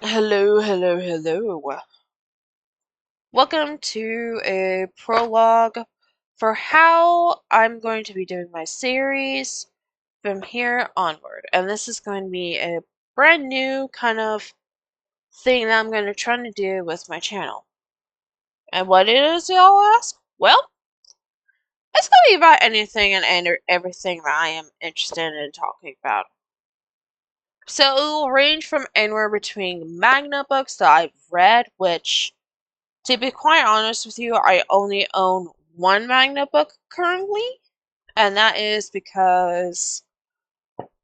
Hello, hello, hello. Welcome to a prologue for how I'm going to be doing my series from here onward. And this is going to be a brand new kind of thing that I'm going to try to do with my channel. And what it is, y'all ask? Well, it's going to be about anything and everything that I am interested in talking about. So it will range from anywhere between manga books that I've read, which, to be quite honest with you, I only own one manga book currently, and that is because,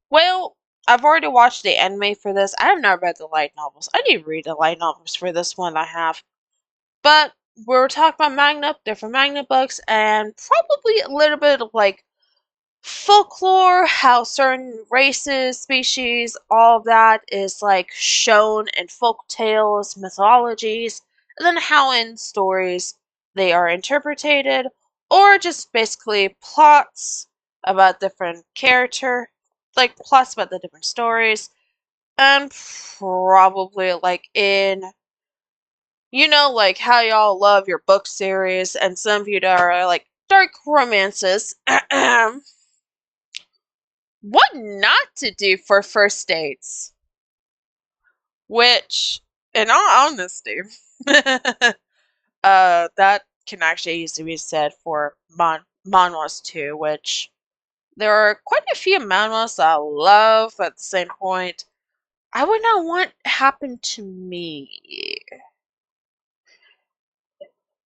well, I've already watched the anime for this. I have not read the light novels. I need to read the light novels for this one I have. But we're talking about manga, different manga books, and probably a little bit of like folklore, how certain races, species, all of that is like shown in folk tales, mythologies, and then how in stories they are interpreted, or just basically plots about different character, like plots about the different stories, and probably like like how y'all love your book series, and some of you that are like dark romances. What not to do for first dates, which, in all honesty, that can actually easily be said for manhwas too, which there are quite a few manhwas that I love, but at the same point, I would not want happen to me.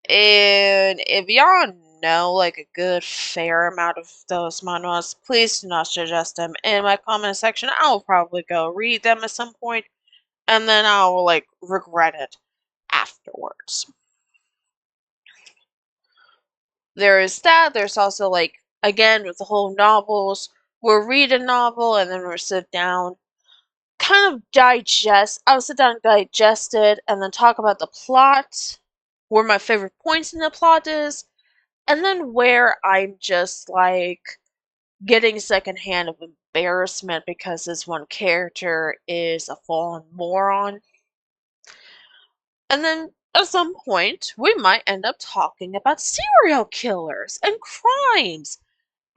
And if y'all know like a good fair amount of those manhwas, please do not suggest them in my comment section. I will probably go read them at some point, and then I'll like regret it afterwards. There is that. There's also like, again, with the whole novels, we'll read a novel and then we'll sit down, kind of digest. I'll sit down and digest it, and then talk about the plot, where my favorite points in the plot is, and then where I'm just like getting secondhand of embarrassment because this one character is a fallen moron. And then at some point, we might end up talking about serial killers and crimes,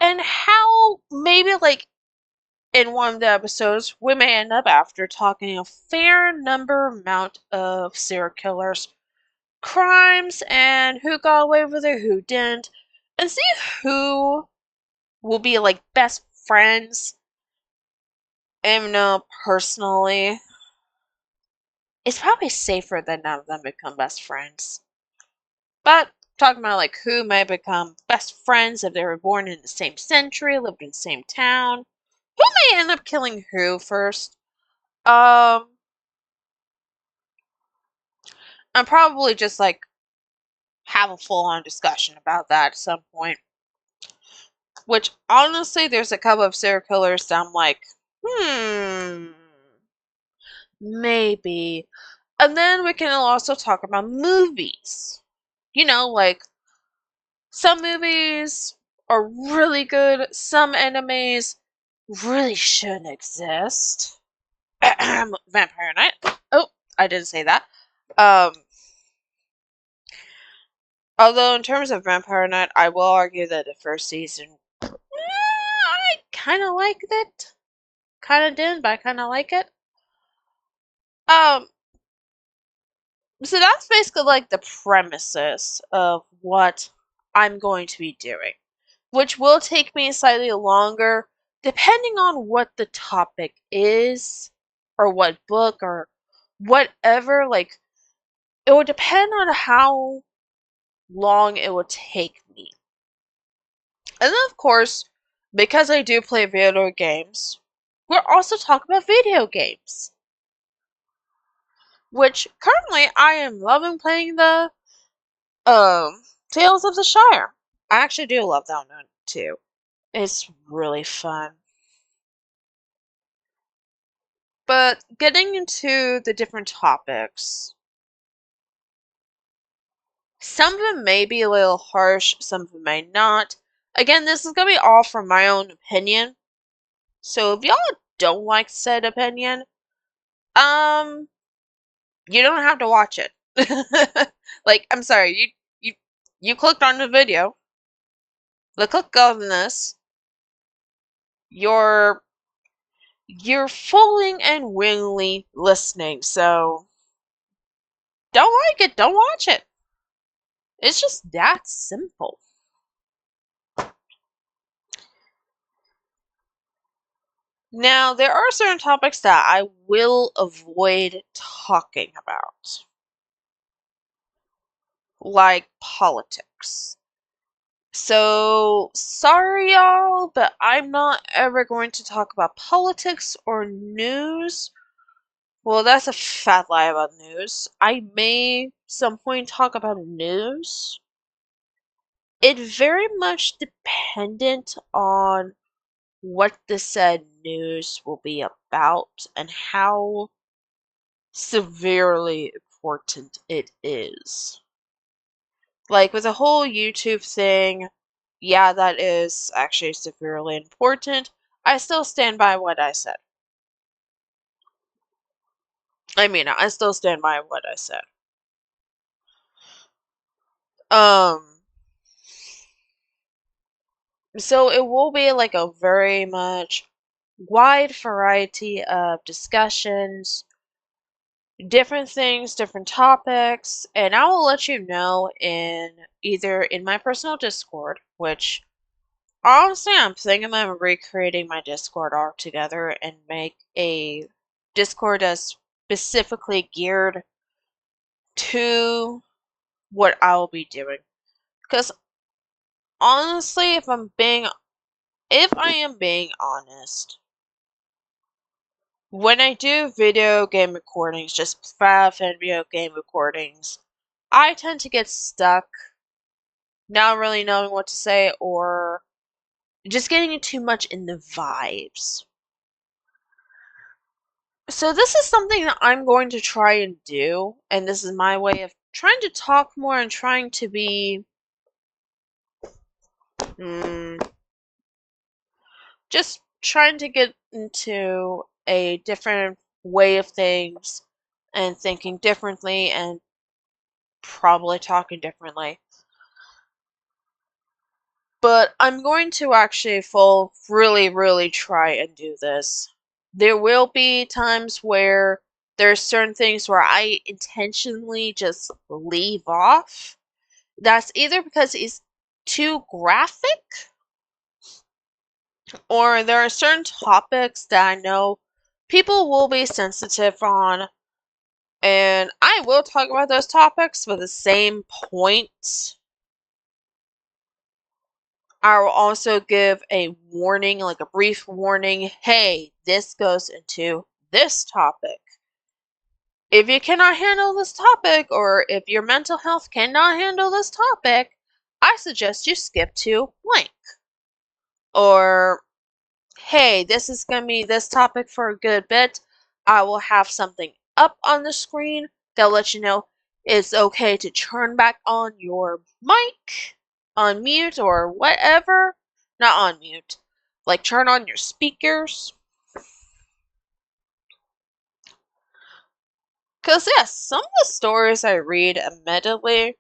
and how maybe, like, in one of the episodes, we may end up after talking a fair number amount of serial killers, crimes, and who got away with it, who didn't, and see who will be like best friends. And personally, it's probably safer that none of them become best friends. But talking about like who may become best friends if they were born in the same century, lived in the same town, who may end up killing who first. Um, I'm probably just like have a full on discussion about that at some point. Which honestly, there's a couple of serial killers that I'm like, maybe. And then we can also talk about movies. Like some movies are really good, some animes really shouldn't exist. Vampire Knight. Oh, I didn't say that. Um, although in terms of Vampire Knight, I will argue that the first season, I kind of liked it. Kind of didn't, but I kind of like it. Um, so that's basically like the premises of what I'm going to be doing, which will take me slightly longer depending on what the topic is, or what book, or whatever. Like, it would depend on how long it would take me. And then, of course, because I do play video games, we're also talking about video games. Which currently I am loving playing the Tales of the Shire. I actually do love that one too. It's really fun. But getting into the different topics, some of them may be a little harsh, some of them may not. Again, this is going to be all from my own opinion. So if y'all don't like said opinion, um, You don't have to watch it. Like, I'm sorry, you clicked on the video. The click on this. You're fully and willingly listening, so don't like it, don't watch it. It's just that simple. Now, there are certain topics that I will avoid talking about, like politics. So, sorry y'all, but I'm not ever going to talk about politics or news. Well, that's a fat lie about news. I may some point talk about news. It very much dependent on what the said news will be about and how severely important it is. Like with the whole YouTube thing, yeah, that is actually severely important. I still stand by what I said. I mean, I still stand by what I said. Um, so it will be like a very much wide variety of discussions, different things, different topics, and I will let you know either in my personal Discord, which honestly I'm thinking of recreating my Discord altogether and make a Discord that's specifically geared to what I'll be doing. Because honestly, if I am being honest, when I do video game recordings, just flat video game recordings, I tend to get stuck not really knowing what to say or just getting too much in the vibes. So this is something that I'm going to try and do, and this is my way of trying to talk more and trying to be just trying to get into a different way of things and thinking differently and probably talking differently. But I'm going to actually really try and do this. There will be times where there's certain things where I intentionally just leave off. That's either because it's too graphic or there are certain topics that I know people will be sensitive on, and I will talk about those topics for the same point. I will also give a warning, like a brief warning. Hey, this goes into this topic. If you cannot handle this topic, or if your mental health cannot handle this topic, I suggest you skip to blank. Or, hey, this is going to be this topic for a good bit. I will have something up on the screen that'll let you know it's okay to turn back on your mic, on mute, or whatever. Not on mute. Like, turn on your speakers. Because, yes, some of the stories I read, admittedly,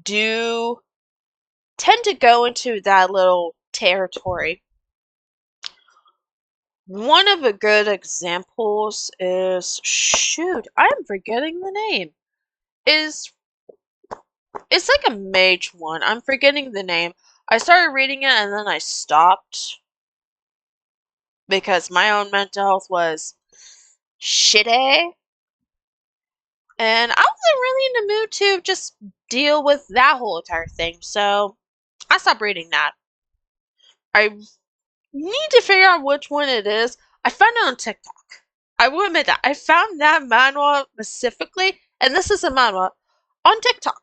do tend to go into that little territory. One of the good examples is, shoot, I'm forgetting the name. It's like a mage one. I'm forgetting the name. I started reading it and then I stopped because my own mental health was shitty. And I wasn't really in the mood to just deal with that whole entire thing, so I stopped reading that. I need to figure out which one it is. I found it on TikTok. I will admit that. I found that manhwa specifically, and this is a manhwa, on TikTok.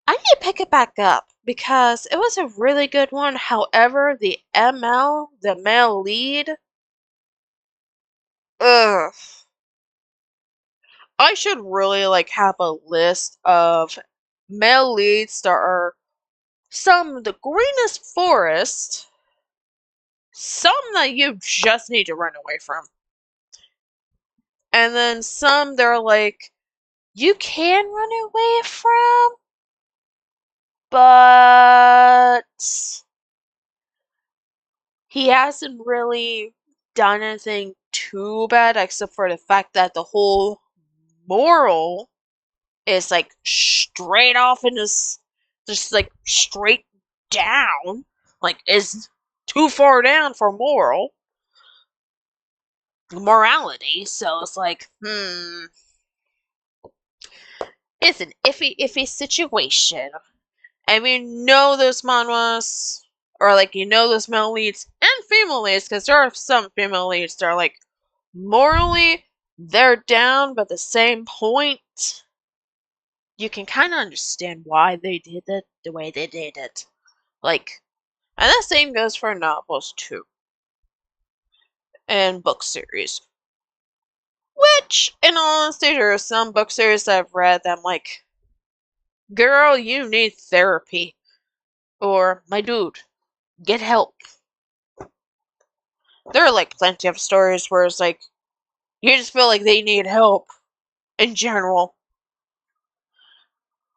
I need to pick it back up because it was a really good one. However, the male lead, ugh. I should really have a list of male leads that are some of the greenest forest, some that you just need to run away from. And then some they're like, you can run away from, but he hasn't really done anything too bad except for the fact that the whole moral is like straight off in this, just like straight down, like is too far down for morality. So it's like, it's an iffy situation. And we know those manhwas, or like those male leads and female leads, because there are some female leads that are like morally they're down, but at the same point you can kind of understand why they did it the way they did it. Like, and the same goes for novels too, and book series. Which, in all honesty, there are some book series that I've read that I'm like, girl, you need therapy. Or, my dude, get help. There are like plenty of stories where it's like, you just feel like they need help in general.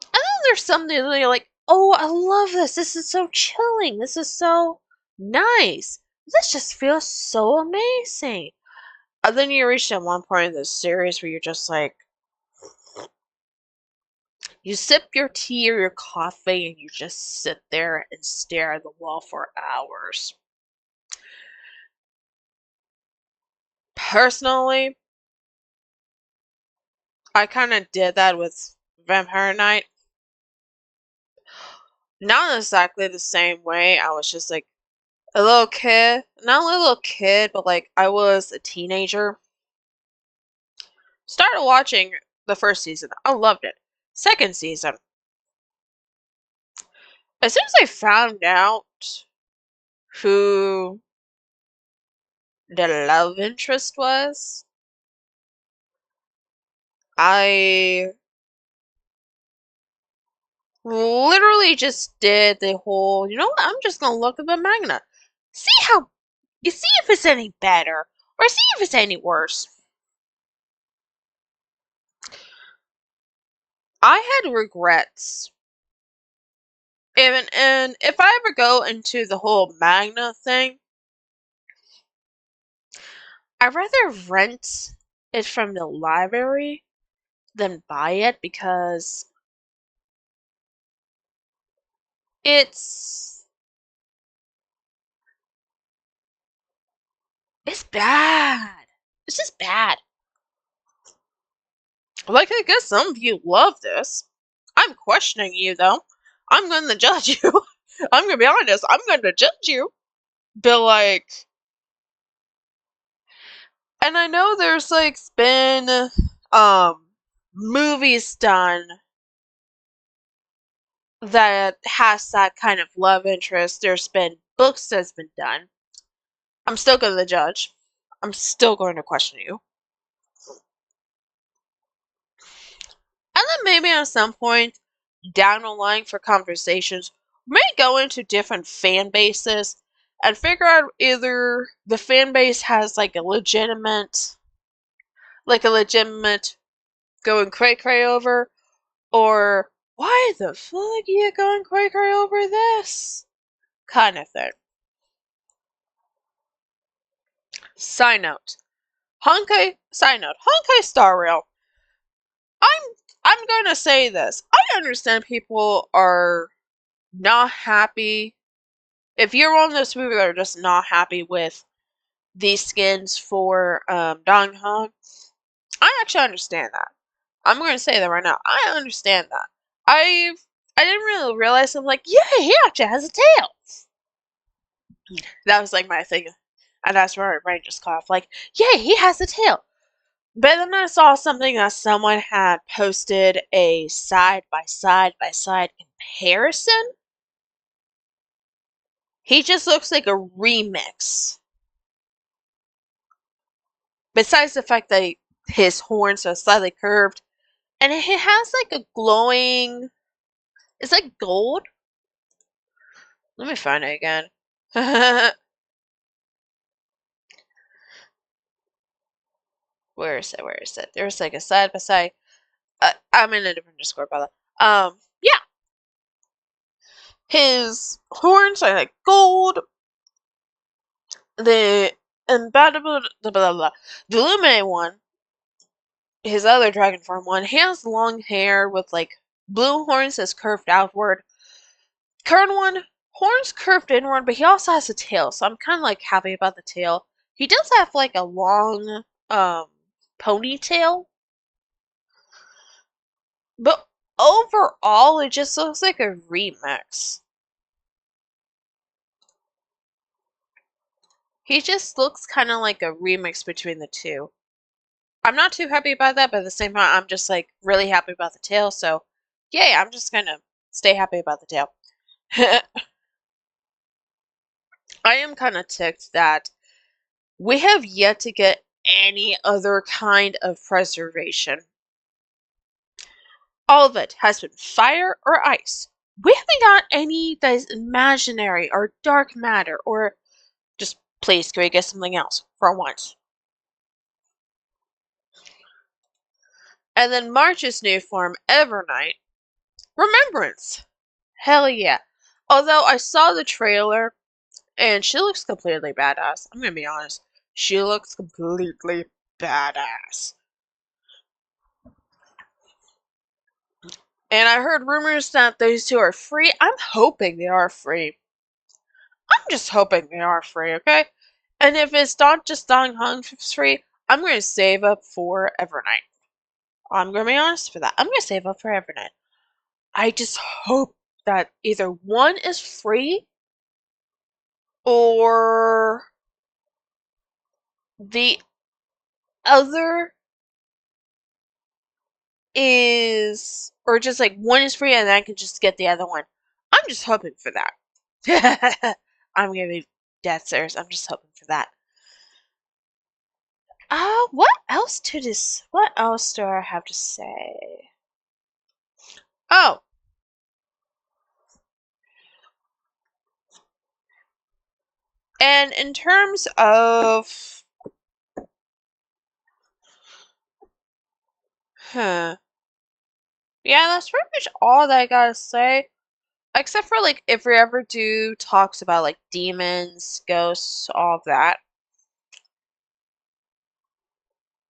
And then there's something that you're like, oh, I love this. This is so chilling. This is so nice. This just feels so amazing. And then you reach that one point in this series where you're just like, you sip your tea or your coffee and you just sit there and stare at the wall for hours. Personally, I kind of did that with Vampire Knight. Not exactly the same way. I was just like a little kid. Not a little kid, but like I was a teenager. Started watching the first season. I loved it. Second season. As soon as I found out who the love interest was, I literally just did the whole, you know what, I'm just gonna look at the manga. See if it's any better, or see if it's any worse. I had regrets. And if I ever go into the whole manga thing, I'd rather rent it from the library than buy it because it's it's bad. It's just bad. Like, I guess some of you love this. I'm questioning you though. I'm gonna judge you. I'm gonna be honest, I'm gonna judge you. But like, and I know there's like been movies done that has that kind of love interest. There's been books that's been done. I'm still gonna judge. I'm still going to question you. And then maybe at some point down the line for conversations, we may go into different fan bases and figure out either the fan base has like a legitimate going cray cray over, or why the fuck are you going cray cray over this kind of thing. Side note, Honkai Star Rail. I'm I'm gonna say this. I understand people are not happy. If you're one of those people that are just not happy with these skins for Dong Hong, I actually understand that. I'm gonna say that right now. I understand that. I didn't really realize. I'm like, yeah, he actually has a tail. That was like my thing, and that's where my brain just cut off. Like, yeah, he has a tail. But then I saw something that someone had posted a side by side comparison. He just looks like a remix. Besides the fact that his horns are slightly curved, and it has like a glowing. It's like gold. Let me find it again. Where is it? Where is it? There's like a side by side. I'm in a different Discord, by the way. Yeah. His horns are like gold. The embattled, the illuminated one, his other dragon form one, he has long hair with like blue horns that's curved outward. Current one, horns curved inward, but he also has a tail, so I'm kind of like happy about the tail. He does have like a long ponytail, but overall it just looks like a remix. He just looks kind of like a remix between the two. I'm not too happy about that, but at the same time, I'm just like really happy about the tail. So, yay! I'm just gonna stay happy about the tail. I am kind of ticked that we have yet to get any other kind of preservation. All of it has been fire or ice. We haven't got any that is imaginary or dark matter or just please, can we get something else for once? And then March's new form, Evernight. Remembrance. Hell yeah. Although I saw the trailer and she looks completely badass. I'm gonna be honest. She looks completely badass. And I heard rumors that those two are free. I'm hoping they are free. I'm just hoping they are free, okay? And if it's not just Dong Hong free, I'm going to save up for Evernight. I'm going to be honest for that. I'm going to save up for Evernight. I just hope that either one is free or the other is, or just like one is free and then I can just get the other one. I'm just hoping for that. I'm going to be dead serious. I'm just hoping for that. What else to this? What else do I have to say? Oh, and in terms of, yeah, that's pretty much all that I gotta say. Except for like if we ever do talks about like demons, ghosts, all of that.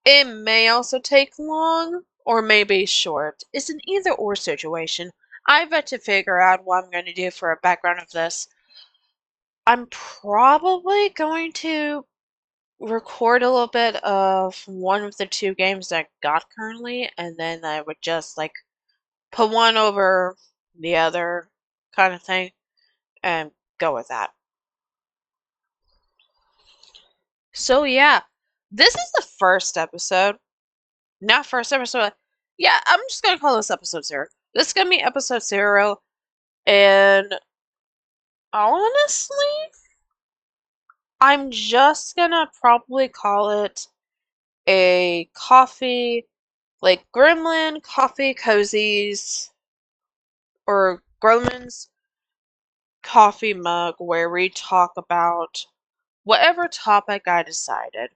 It may also take long, or maybe short. It's an either or situation. I've got to figure out what I'm going to do for a background of this. I'm probably going to record a little bit of one of the two games that I got currently, and then I would just like put one over the other kind of thing and go with that. So yeah, this is the first episode. Not first episode. Yeah, I'm just gonna call this episode 0. This is gonna be episode 0, and honestly, I'm just gonna probably call it a coffee, like Gremlin Coffee Cozies, or Gremlin's coffee mug, where we talk about whatever topic I decided.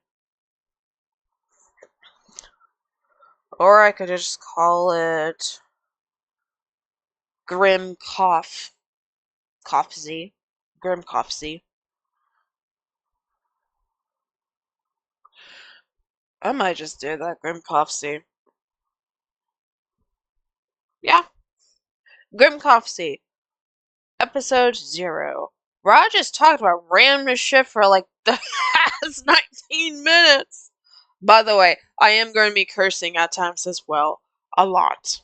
Or I could just call it Grim Coffee. Grim Coffee. I might just do that, Grim Coffee. Yeah. Grim Coffee. Episode 0. Raj just talked about random shit for like the past 19 minutes. By the way, I am going to be cursing at times as well. A lot.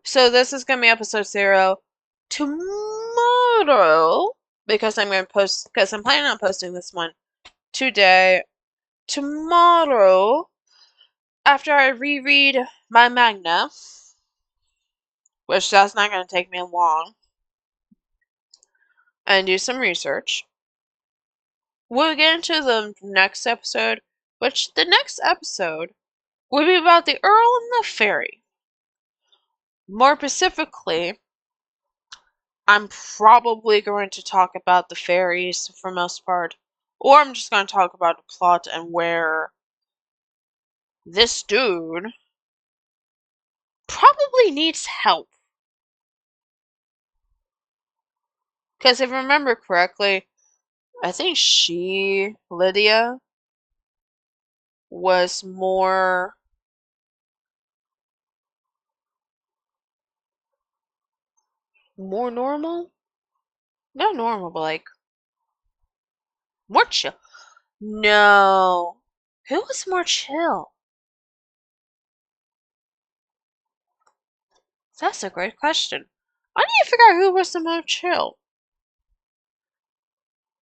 So this is going to be episode 0. Tomorrow, because I'm going to post, because I'm planning on posting this one today. Tomorrow, after I reread my manga, which that's not going to take me long, and do some research, we'll get into the next episode, which the next episode will be about the Earl and the Fairy. More specifically, I'm probably going to talk about the fairies for most part, or I'm just going to talk about the plot and where this dude probably needs help. Because if I remember correctly, I think Lydia, was more normal? Not normal, but like more chill. No. Who was more chill? That's a great question. I need to figure out who was the most chill.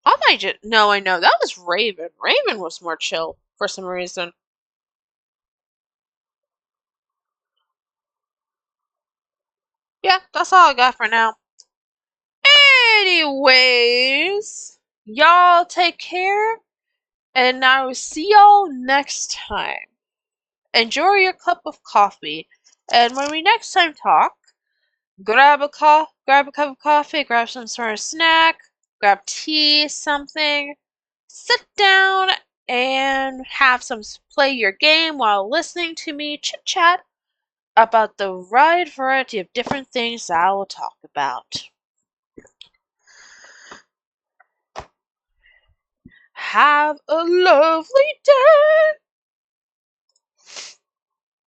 I might just. No, I know. That was Raven. Raven was more chill for some reason. Yeah, that's all I got for now. Anyways, y'all take care, and I will see y'all next time. Enjoy your cup of coffee, and when we next time talk, grab a cup of coffee, grab some sort of snack, grab tea, something, sit down and have some play your game while listening to me chit chat about the wide variety of different things I will talk about. Have a lovely day!